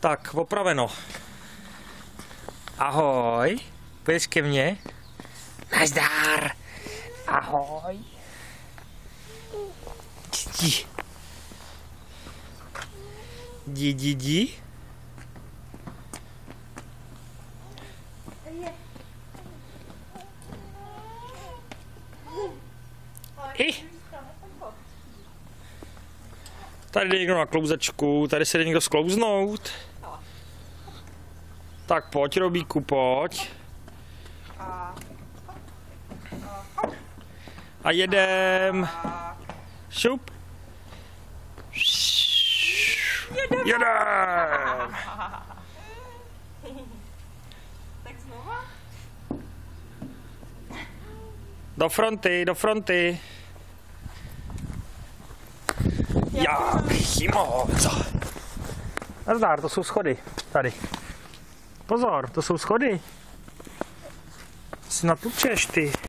Tak, opraveno. Ahoj, půjdeš ke mně? Nazdar. Ahoj. Jdi. Tady jde někdo na klouzačku, tady se jde někdo sklouznout. Tak pojď, Robíku, pojď. A jedem. Šup. Jedem. Tak znova? Do fronty. Jak moc. Nazdar, to jsou schody. Tady. Pozor, to jsou schody. Si natlučeš ty.